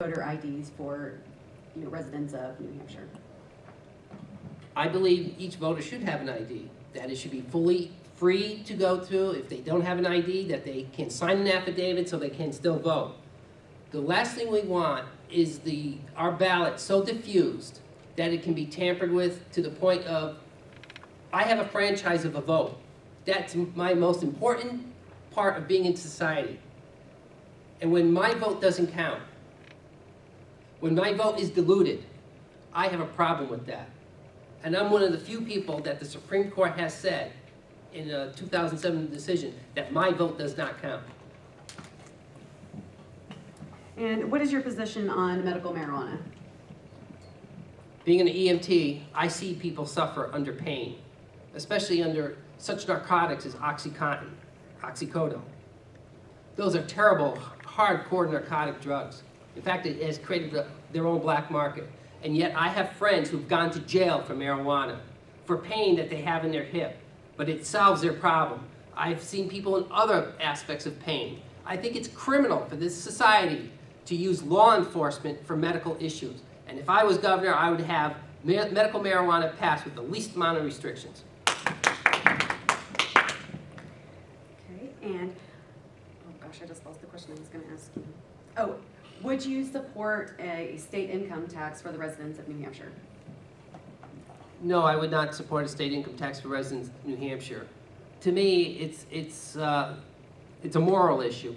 voter IDs for residents of New Hampshire? I believe each voter should have an ID, that it should be fully free to go through. If they don't have an ID, that they can sign an affidavit so they can still vote. The last thing we want is our ballot so diffused that it can be tampered with to the point of, I have a franchise of a vote. That's my most important part of being in society. And when my vote doesn't count, when my vote is diluted, I have a problem with that. And I'm one of the few people that the Supreme Court has said in a 2007 decision that my vote does not count. And what is your position on medical marijuana? Being an EMT, I see people suffer under pain, especially under such narcotics as OxyContin, oxycodone. Those are terrible, hardcore narcotic drugs. In fact, it has created their own black market. And yet I have friends who've gone to jail for marijuana, for pain that they have in their hip, but it solves their problem. I've seen people in other aspects of pain. I think it's criminal for this society to use law enforcement for medical issues. And if I was governor, I would have medical marijuana passed with the least amount of restrictions. Okay, and, oh gosh, I just lost the question I was going to ask you. Oh, would you support a state income tax for the residents of New Hampshire? No, I would not support a state income tax for residents of New Hampshire. To me, it's a moral issue.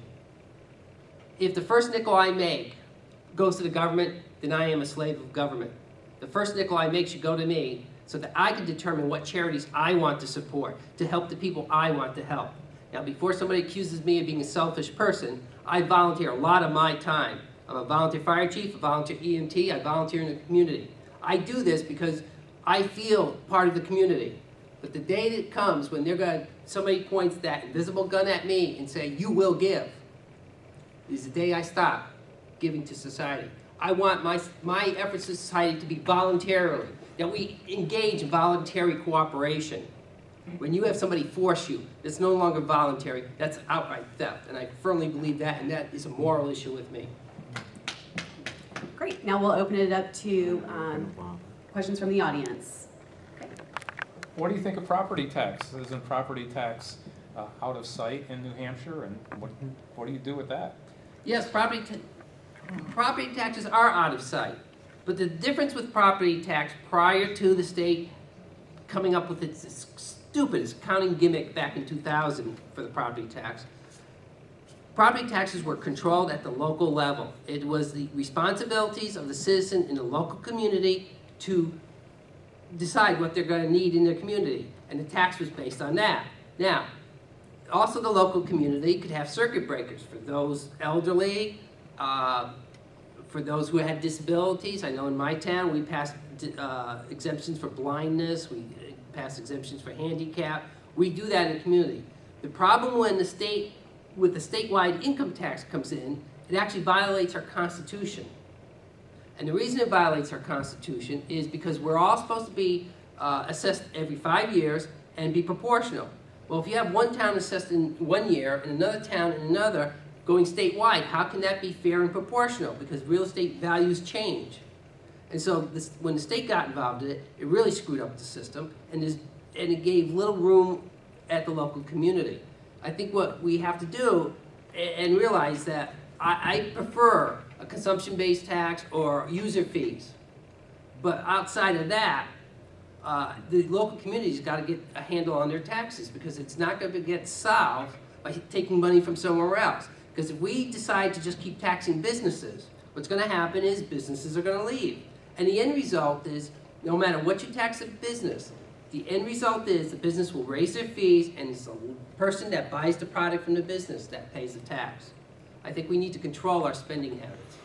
If the first nickel I make goes to the government, then I am a slave of government. The first nickel I make should go to me so that I can determine what charities I want to support to help the people I want to help. Now, before somebody accuses me of being a selfish person, I volunteer a lot of my time. I'm a volunteer fire chief, a volunteer EMT, I volunteer in the community. I do this because I feel part of the community. But the day that comes when somebody points that invisible gun at me and say, you will give, is the day I stop giving to society. I want my efforts to society to be voluntarily, that we engage in voluntary cooperation. When you have somebody force you, it's no longer voluntary, that's outright theft. And I firmly believe that, and that is a moral issue with me. Great, now we'll open it up to questions from the audience. Okay. What do you think of property tax? Isn't property tax out of sight in New Hampshire, and what do you do with that? Yes, property taxes are out of sight. But the difference with property tax prior to the state coming up with its stupidest accounting gimmick back in 2000 for the property taxes were controlled at the local level. It was the responsibilities of the citizen in the local community to decide what they're going to need in their community, and the tax was based on that. Now, also the local community could have circuit breakers for those elderly, for those who had disabilities. I know in my town we passed exemptions for blindness, we passed exemptions for handicap. We do that in the community. The problem when the statewide income tax comes in, it actually violates our Constitution. And the reason it violates our Constitution is because we're all supposed to be assessed every 5 years and be proportional. Well, if you have one town assessed in 1 year and another town in another going statewide, how can that be fair and proportional? Because real estate values change. And so when the state got involved in it, it really screwed up the system, and it gave little room at the local community. I think what we have to do and realize that I prefer a consumption-based tax or user fees. But outside of that, the local community's got to get a handle on their taxes, because it's not going to get solved by taking money from somewhere else. Because if we decide to just keep taxing businesses, what's going to happen is businesses are going to leave. And the end result is, no matter what you tax a business, the end result is the business will raise their fees, and it's the person that buys the product from the business that pays the tax. I think we need to control our spending habits.